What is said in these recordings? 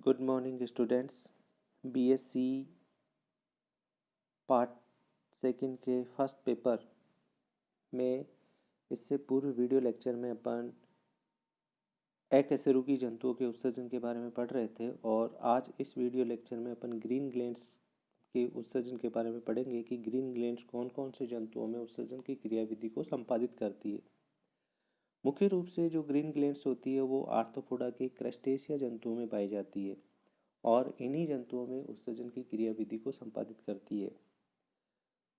Good morning students. BSc part second के first paper में इससे पूर्व वीडियो लेक्चर में अपन अकशेरुकी जंतुओं के उत्सर्जन के बारे में पढ़ रहे थे और आज इस वीडियो लेक्चर में अपन ग्रीन ग्लैंड्स के उत्सर्जन के बारे में पढ़ेंगे कि ग्रीन ग्लैंड्स कौन कौन से जंतुओं में उत्सर्जन की क्रियाविधि को संपादित करती है। मुख्य रूप से जो ग्रीन ग्लैंड्स होती है वो आर्थ्रोपोडा के क्रस्टेशिया जंतुओं में पाई जाती है और इन्हीं जंतुओं में उत्सर्जन की क्रियाविधि को संपादित करती है।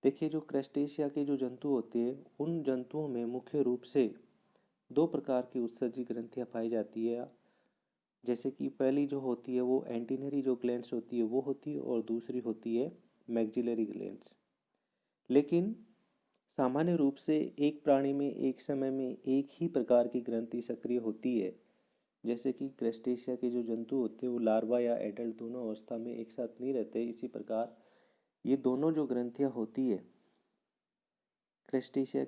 देखिए, जो क्रस्टेशिया के जो जंतु होते हैं उन जंतुओं में मुख्य रूप से दो प्रकार की उत्सर्जी ग्रंथियां पाई जाती है। जैसे कि पहली जो होती है वो एंटीनरी जो ग्लैंड्स होती है वो होती है और दूसरी होती है मैक्सिलरी ग्लैंड्स। लेकिन सामान्य रूप से एक प्राणी में एक समय में एक ही प्रकार की ग्रंथि सक्रिय होती है। जैसे कि क्रस्टेशिया के जो जंतु होते हैं वो लार्वा या एडल्ट दोनों अवस्था में एक साथ नहीं रहते। इसी प्रकार ये दोनों जो ग्रंथियां होती है क्रस्टेशिया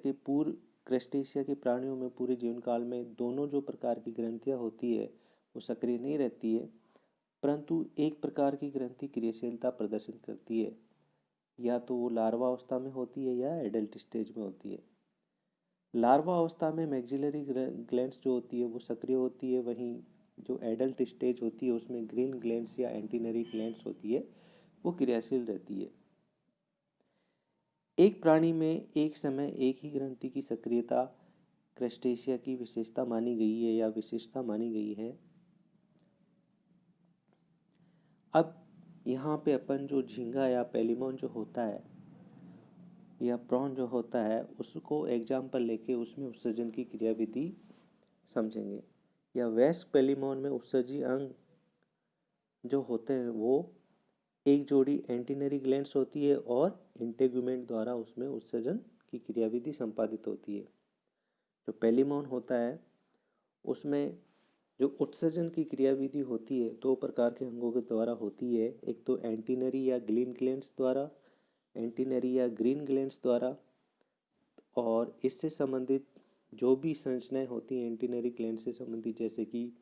के प्राणियों में पूरे जीवन काल में दोनों जो प्रकार की ग्रंथियां होती है वो सक्रिय नहीं रहती है, परंतु एक प्रकार की ग्रंथि क्रियाशीलता प्रदर्शन करती है। या तो वो लार्वा अवस्था में होती है या एडल्ट स्टेज में होती है। लार्वा अवस्था में मैक्सिलरी ग्लैंड्स जो होती है वो सक्रिय होती है, वहीं जो एडल्ट स्टेज होती है उसमें ग्रीन ग्लैंड्स या एंटीनरी ग्लैंड्स होती है वो क्रियाशील रहती है। एक प्राणी में एक समय एक ही ग्रंथि की सक्रियता क्रस्टेशिया की विशेषता मानी गई है या विशिष्टता मानी गई है। अब यहाँ पे अपन जो झींगा या पेलिमोन जो होता है या प्रॉन जो होता है उसको एग्जाम्पल लेके उसमें उत्सर्जन की क्रियाविधि समझेंगे। या वेस्ट पेलिमोन में उत्सर्जी अंग जो होते हैं वो एक जोड़ी एंटीनरी ग्लैंड्स होती है और इंटेगुमेंट द्वारा उसमें उत्सर्जन की क्रियाविधि संपादित होती है। जो पेलिमोन होता है उसमें जो उत्सर्जन की क्रियाविधि होती है दो प्रकार के अंगों के द्वारा होती है। एक तो एंटीनरी या ग्रीन ग्लैंड्स द्वारा और इससे संबंधित जो भी संरचनाएं होती हैं एंटीनरी ग्लैंड से संबंधित, जैसे कि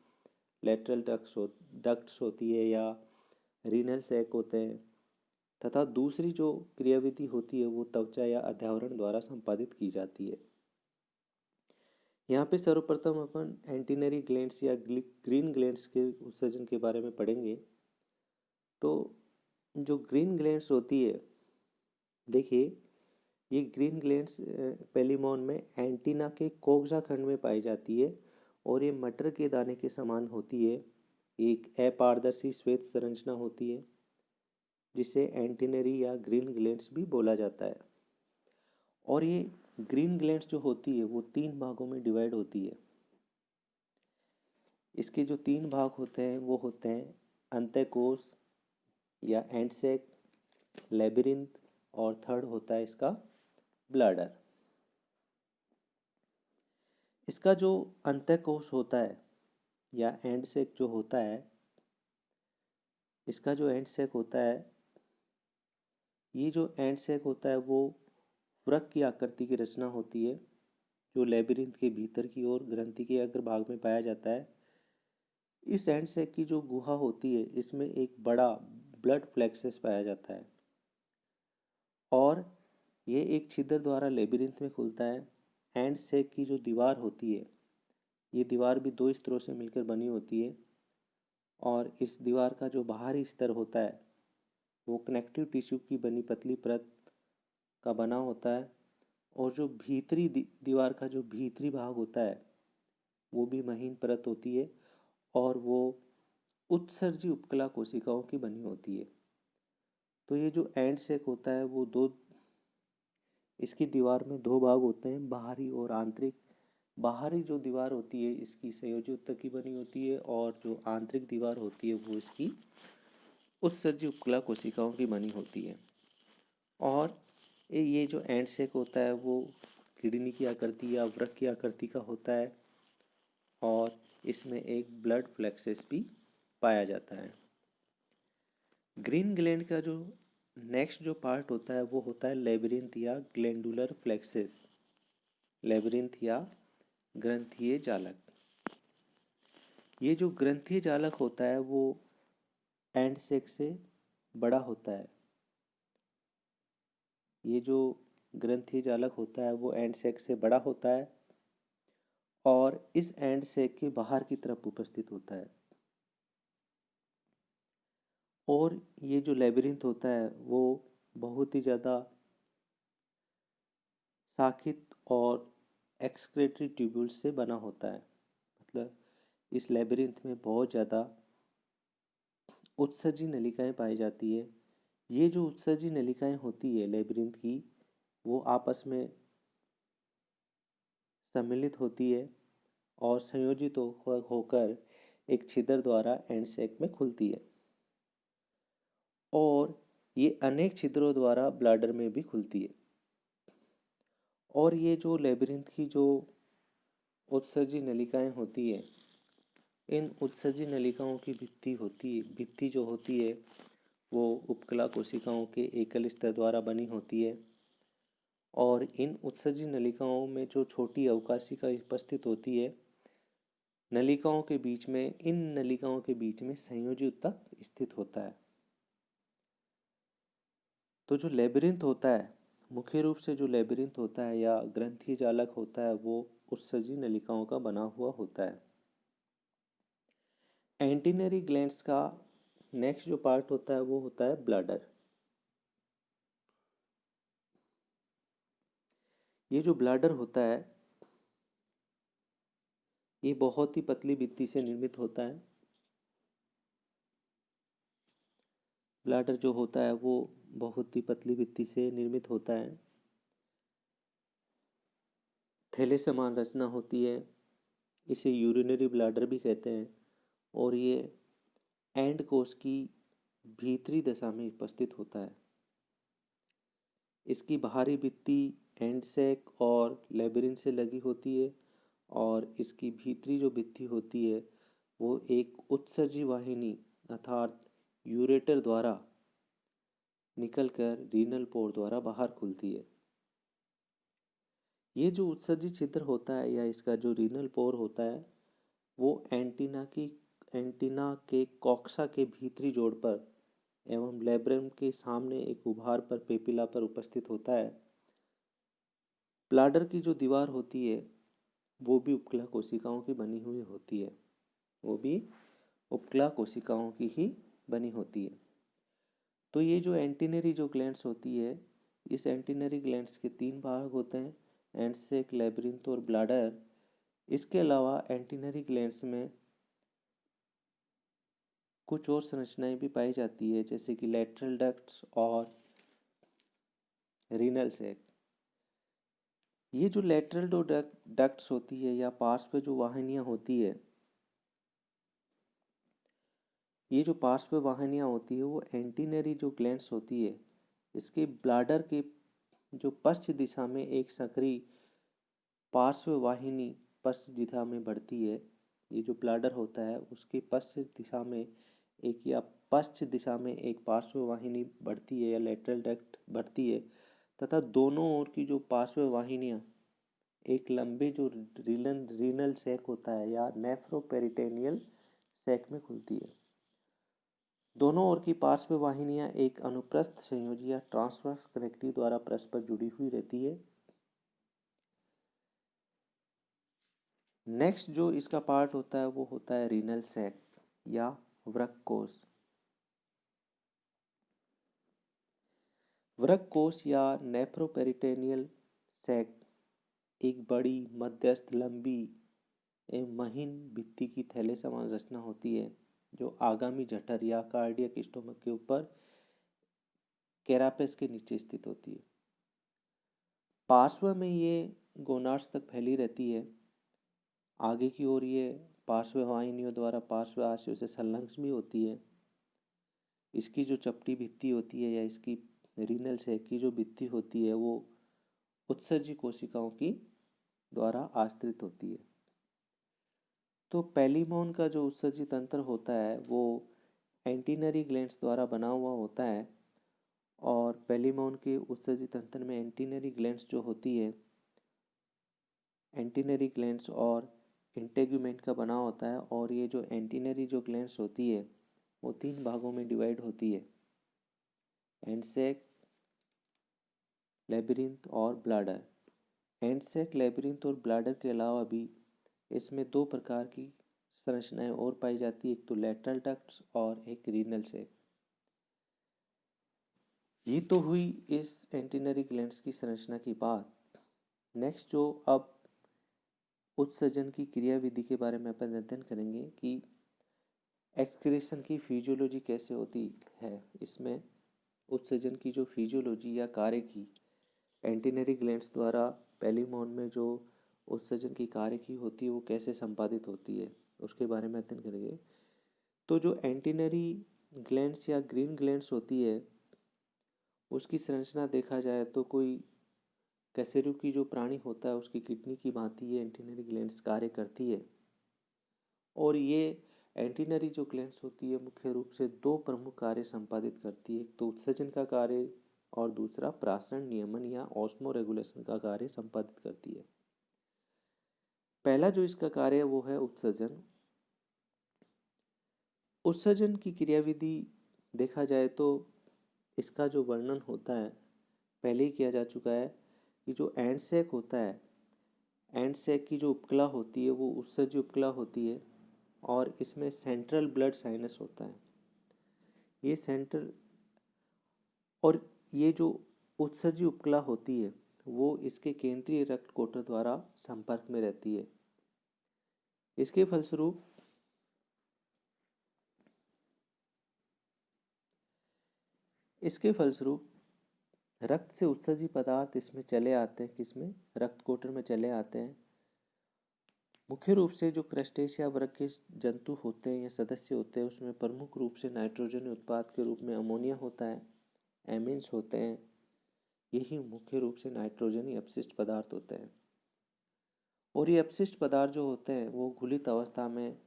लेटरल डक्ट्स होती है या रीनल सैक होते हैं, तथा दूसरी जो क्रियाविधि होती है वो त्वचा या अध्यावरण द्वारा संपादित की जाती है। यहाँ पे सर्वप्रथम अपन एंटीनरी ग्लैंड्स या ग्रीन ग्लैंड्स के उत्सर्जन के बारे में पढ़ेंगे। तो जो ग्रीन ग्लैंड्स होती है, देखिए ये ग्रीन ग्लैंड्स पेलिमोन में एंटीना के कोक्सा खंड में पाई जाती है और ये मटर के दाने के समान होती है। एक अपारदर्शी श्वेत संरचना होती है जिसे एंटीनरी या ग्रीन ग्लैंड्स भी बोला जाता है। और ये ग्रीन ग्लैंड्स जो होती है वो तीन भागों में डिवाइड होती है। इसके जो तीन भाग होते हैं वो होते हैं अंतःकोश या एंडसेक, लेबिरिंथ और थर्ड होता है इसका ब्लैडर। इसका जो अंतःकोश होता है या एंडसेक जो होता है, इसका जो एंडसेक होता है, ये जो एंडसेक होता है वो वृक्क की आकृति की रचना होती है जो लेबिरिंथ के भीतर की ओर ग्रंथि के अग्रभाग में पाया जाता है। इस एंडसेक की जो गुहा होती है इसमें एक बड़ा ब्लड प्लेक्सस पाया जाता है और ये एक छिद्र द्वारा लेबिरिंथ में खुलता है। एंडसेक की जो दीवार होती है ये दीवार भी दो स्तरों से मिलकर बनी होती है और इस दीवार का जो बाहरी स्तर होता है वो कनेक्टिव टिश्यू की बनी पतली परत का बना होता है और जो भीतरी दीवार का जो भीतरी भाग होता है वो भी महीन परत होती है और वो उत्सर्जी उपकला कोशिकाओं की बनी होती है। तो ये जो एंडसेक होता है वो इसकी दीवार में दो भाग होते हैं, बाहरी और आंतरिक। बाहरी जो दीवार होती है इसकी संयोजी ऊतक की बनी होती है और जो आंतरिक दीवार होती है वो इसकी उत्सर्जी उपकला कोशिकाओं की बनी होती है। और ये जो एंडसेक होता है वो किडनी की आकृति या वृक्क की आकृति का होता है और इसमें एक ब्लड प्लेक्सस भी पाया जाता है। ग्रीन ग्लैंड का जो नेक्स्ट जो पार्ट होता है वो होता है लेबिरिंथ या ग्लैंडुलर प्लेक्सस, लेबिरिंथ या ग्रंथीय जालक। ये जो ग्रंथीय जालक होता है वो एंड सेक से बड़ा होता है। ये जो ग्रंथि जालक होता है वो एंड सेक से बड़ा होता है और इस एंड सेक के बाहर की तरफ उपस्थित होता है। और ये जो लेबिरिंथ होता है वो बहुत ही ज़्यादा शाखित और एक्सक्रेटरी ट्यूब्यूल्स से बना होता है। मतलब इस लेबिरिंथ में बहुत ज़्यादा उत्सर्जी नलिकाएं पाई जाती है। ये जो उत्सर्जी नलिकाएं होती है लेबिरिंथ की, वो आपस में सम्मिलित होती है और संयोजित होकर एक छिद्र द्वारा एंड सेक में खुलती है और ये अनेक छिद्रों द्वारा ब्लैडर में भी खुलती है। और ये जो लेबिरिंथ की जो उत्सर्जी नलिकाएं होती है, इन उत्सर्जी नलिकाओं की भित्ति जो होती है वो उपकला कोशिकाओं के एकल स्तर द्वारा बनी होती है और इन उत्सर्जी नलिकाओं में जो छोटी अवकाशिका उपस्थित होती है, इन नलिकाओं के बीच में संयोजी ऊतक स्थित होता है। तो जो लेबिरिंथ होता है, मुख्य रूप से जो लेबिरिंथ होता है या ग्रंथि जालक होता है वो उत्सर्जी नलिकाओं का बना हुआ होता है। एंटीनरी ग्लैंड्स का नेक्स्ट जो पार्ट होता है वो होता है ब्लैडर। ये जो ब्लैडर होता है ये बहुत ही पतली भित्ति से निर्मित होता है। ब्लैडर जो होता है वो बहुत ही पतली भित्ति से निर्मित होता है। थैले समान रचना होती है, इसे यूरिनरी ब्लैडर भी कहते हैं और ये एंड कोश की भीतरी दशा में उपस्थित होता है। इसकी बाहरी भित्ति एंड सेक और लेबिरिंथ से लगी होती है और इसकी भीतरी जो भित्ति होती है वो एक उत्सर्जी वाहिनी अर्थात यूरेटर द्वारा निकलकर रीनल पोर द्वारा बाहर खुलती है। ये जो उत्सर्जी छिद्र होता है या इसका जो रीनल पोर होता है वो एंटीना के कॉक्सा के भीतरी जोड़ पर एवं लेब्रम के सामने एक उभार पर पेपिला पर उपस्थित होता है। ब्लैडर की जो दीवार होती है वो भी उपकला कोशिकाओं की बनी हुई होती है, वो भी उपकला कोशिकाओं की ही बनी होती है। तो ये जो एंटीनरी जो ग्लैंड्स होती है, इस एंटीनरी ग्लैंड्स के 3 भाग होते हैं, एंड सेक, लेबिरिंथ और ब्लैडर। इसके अलावा एंटीनरी ग्लैंड्स में कुछ और संरचनाएं भी पाई जाती है जैसे कि लेटरल डक्ट्स और रीनल सेक। ये जो लेटरल डक्ट्स होती है या पार्श्व जो वाहिनियां होती है, ये जो पार्श्व वाहिनियां होती है वो एंटीनरी जो ग्लैंड्स होती है, इसके ब्लैडर के जो पश्चिम दिशा में एक सक्रिय पार्श्व वाहिनी पश्चिम दिशा में बढ़ती है। ये जो ब्लैडर होता है उसके पश्चिम दिशा में एक पार्श्व वाहिनी बढ़ती है या लेटरल डक्ट बढ़ती है तथा दोनों ओर की जो पार्श्व वाहिनियां एक लंबे जो रीनल सैक होता है या नेफ्रोपेरिटोनियल सैक में खुलती है। दोनों ओर की पार्श्व वाहिनियां एक अनुप्रस्थ संयोजी या ट्रांसवर्स कनेक्टिव द्वारा परस्पर जुड़ी हुई रहती है। नेक्स्ट जो इसका पार्ट होता है वो होता है रीनल सैक या वृक्क कोश। वृक्क कोश या नेफ्रोपेरिटोनियल सैक एक बड़ी मध्यस्थ लंबी एवं महीन भित्ति की थैले समान रचना होती है जो आगामी जठर या कार्डियक स्टोमक के ऊपर कैरापेस के नीचे स्थित होती है। पार्श्व में ये गोनाड्स तक फैली रहती है। आगे की ओर ये पार्श्व वाहिनियों द्वारा पार्श्व आशयों से संलग्न भी होती है। इसकी जो चपटी भित्ति होती है या इसकी रीनल सैक की जो भित्ति होती है वो उत्सर्जी कोशिकाओं की द्वारा आश्रित होती है। तो पेलिमोन का जो उत्सर्जी तंत्र होता है वो एंटीनरी ग्लैंड्स द्वारा बना हुआ होता है और पेलिमोन के उत्सर्जी तंत्र में एंटीनरी ग्लैंड्स जो होती है, एंटीनरी ग्लैंड्स और इंटेगुमेंट का बना होता है और ये जो एंटीनरी जो ग्लैंड्स होती है वो 3 भागों में डिवाइड होती है, एंड सैक, लेबिरिंथ और ब्लाडर। एंड सैक, लेबिरिंथ और ब्लाडर के अलावा भी इसमें 2 प्रकार की संरचनाएं और पाई जाती है, एक तो लेटरल डक्ट्स और एक रीनल सैक। ये तो हुई इस एंटीनरी ग्लैंड्स की संरचना की बात। नेक्स्ट जो अब उत्सर्जन की क्रियाविधि के बारे में अपन अध्ययन करेंगे कि एक्सक्रीशन की फिजियोलॉजी कैसे होती है। इसमें उत्सर्जन की जो फिजियोलॉजी या कार्य की एंटीनरी ग्लैंड्स द्वारा पेलिमोन में जो उत्सर्जन की कार्य की होती है वो कैसे संपादित होती है, उसके बारे में अध्ययन करेंगे। तो जो एंटीनरी ग्लैंड्स या ग्रीन ग्लैंड्स होती है उसकी संरचना देखा जाए तो कोई कशेरुकी जो प्राणी होता है उसकी किडनी की भांति ये एंटीनरी ग्लैंड्स कार्य करती है। और ये एंटीनरी जो ग्लैंड्स होती है मुख्य रूप से 2 प्रमुख कार्य संपादित करती है, एक तो उत्सर्जन का कार्य और दूसरा प्रासरण नियमन या ऑस्मो रेगुलेशन का कार्य संपादित करती है। पहला जो इसका कार्य है वो है उत्सर्जन। उत्सर्जन की क्रियाविधि देखा जाए तो इसका जो वर्णन होता है पहले ही किया जा चुका है कि जो एंड सैक होता है, एंड सैक की जो उपकला होती है वो उत्सर्जी उपकला होती है और इसमें सेंट्रल ब्लड साइनस होता है। ये सेंट्रल और ये जो उत्सर्जी उपकला होती है वो इसके केंद्रीय रक्त कोटर द्वारा संपर्क में रहती है। इसके फलस्वरूप रक्त से उत्सर्जी पदार्थ इसमें चले आते हैं, किसमें, रक्त कोटर में चले आते हैं। मुख्य रूप से जो क्रस्टेशिया वर्ग के जंतु होते हैं या सदस्य होते हैं उसमें प्रमुख रूप से नाइट्रोजन उत्पाद के रूप में अमोनिया होता है, एमिन्स होते हैं। यही मुख्य रूप से नाइट्रोजनी अपशिष्ट पदार्थ होते हैं। और ये अपशिष्ट पदार्थ जो होते हैं वो घुलित अवस्था में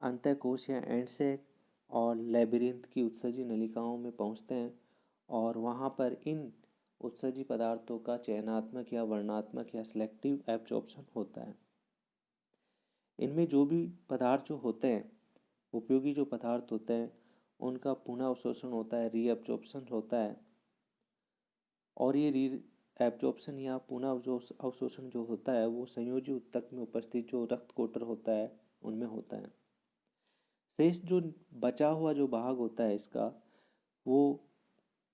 अंतःकोश या एंड सैक और लेबिरिंथ की उत्सर्जी नलिकाओं में पहुंचते हैं और वहां पर इन उत्सर्जी पदार्थों का चयनात्मक या वर्णात्मक या सिलेक्टिव एब्जॉर्प्शन होता है। इनमें जो भी पदार्थ जो होते हैं, उपयोगी जो पदार्थ होते हैं, उनका पुनः अवशोषण होता है, रीअब्जॉर्प्शन होता है। और ये री एब्जॉर्प्शन या पुनः अवशोषण जो होता है वो संयोजी ऊतक में उपस्थित जो रक्त कोटर होता है उनमें होता है। शेष जो बचा हुआ जो भाग होता है इसका वो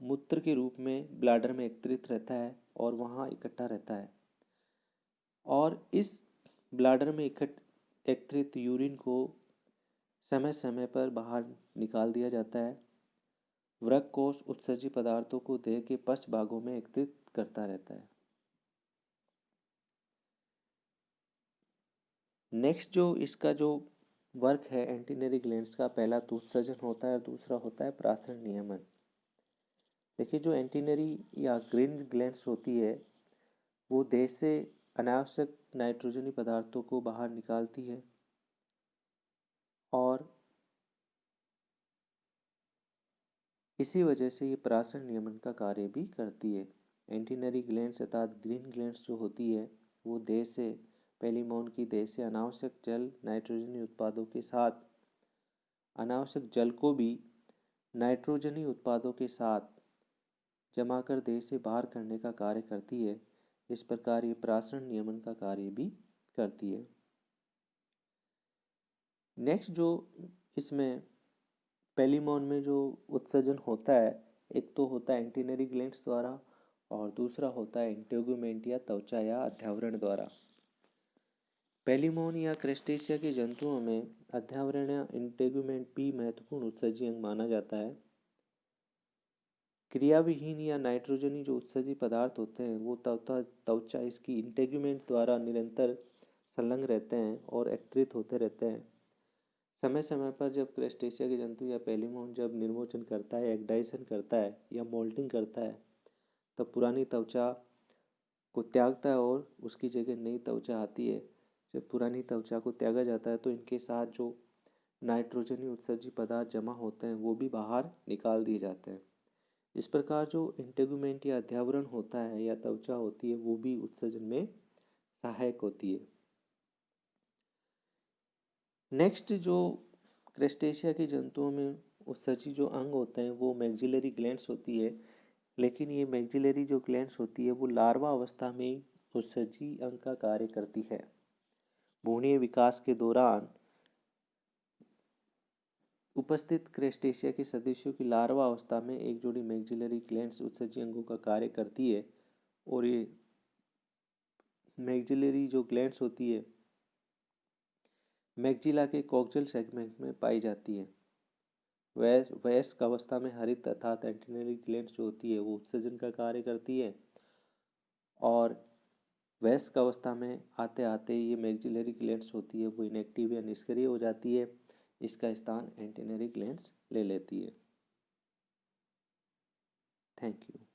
मूत्र के रूप में ब्लैडर में एकत्रित रहता है और वहाँ इकट्ठा रहता है। और इस ब्लैडर में एकत्रित यूरिन को समय समय पर बाहर निकाल दिया जाता है। वृक्क कोश उत्सर्जी पदार्थों को देह के पश्च भागों में एकत्रित करता रहता है। नेक्स्ट जो इसका जो वर्क है एंटीनरी ग्लैंड्स का, पहला तो उत्सर्जन होता है और दूसरा होता है प्रासरण नियमन। देखिए जो एंटीनरी या ग्रीन ग्लैंड्स होती है वो देह से अनावश्यक नाइट्रोजनी पदार्थों को बाहर निकालती है और इसी वजह से ये प्रासरण नियमन का कार्य भी करती है। एंटीनरी ग्लैंड्स अर्थात ग्रीन ग्लैंड्स जो होती है वो देह से पेलिमोन की देह से अनावश्यक जल नाइट्रोजनी उत्पादों के साथ अनावश्यक जल को भी नाइट्रोजनी उत्पादों के साथ जमा कर देह से बाहर करने का कार्य करती है। इस प्रकार ये प्रासरण नियमन का कार्य भी करती है। नेक्स्ट जो इसमें पेलिमोन में जो उत्सर्जन होता है, एक तो होता है एंटीनरी ग्लैंड्स द्वारा और दूसरा होता है इंटेगुमेंट या त्वचा या अध्यावरण द्वारा। पेलिमोन या क्रस्टेशिया के जंतुओं में अध्यावरण या इंटेगुमेंट भी महत्वपूर्ण उत्सर्जी अंग माना जाता है। क्रियाविहीन या नाइट्रोजनी जो उत्सर्जी पदार्थ होते हैं वो त्वचा इसकी इंटेगुमेंट द्वारा निरंतर संलग्न रहते हैं और एकत्रित होते रहते हैं। समय समय पर जब क्रस्टेशिया के जंतु या पेलिमोन जब निर्मोचन करता है, एक्डाइशन करता है या मोल्टिंग करता है तब पुरानी त्वचा को त्यागता है और उसकी जगह नई त्वचा आती है। जब पुरानी त्वचा को त्यागा जाता है तो इनके साथ जो नाइट्रोजनी उत्सर्जी पदार्थ जमा होते हैं वो भी बाहर निकाल दिए जाते हैं। इस प्रकार जो इंटेगुमेंट या अध्यावरण होता है या त्वचा होती है वो भी उत्सर्जन में सहायक होती है। नेक्स्ट जो क्रेस्टेशिया के जंतुओं में उत्सर्जी जो अंग होते हैं वो मैक्सिलरी ग्लैंड्स होती है, लेकिन ये मैक्सिलरी जो ग्लैंड्स होती है वो लार्वा अवस्था में उत्सर्जी अंग का कार्य करती है। भ्रूणीय विकास के दौरान उपस्थित क्रेस्टेशिया के सदस्यों की लार्वा अवस्था में एक जोड़ी मैक्सिलरी ग्लैंड्स उत्सर्जी अंगों का कार्य करती है, और ये मैक्सिलरी जो ग्लैंड्स होती है मैक्सिला के कॉक्सियल सेगमेंट में पाई जाती है। वयस्क अवस्था में हरित अर्थात एंटेनरी ग्लैंड्स जो होती है वो उत्सर्जन का कार्य करती है, और वयस्क अवस्था में आते आते ये मैक्सिलरी ग्लैंड्स होती है वो इनएक्टिव या निष्क्रिय हो जाती है, इसका स्थान एंटेनरी ग्लैंड्स ले लेती है। Thank you.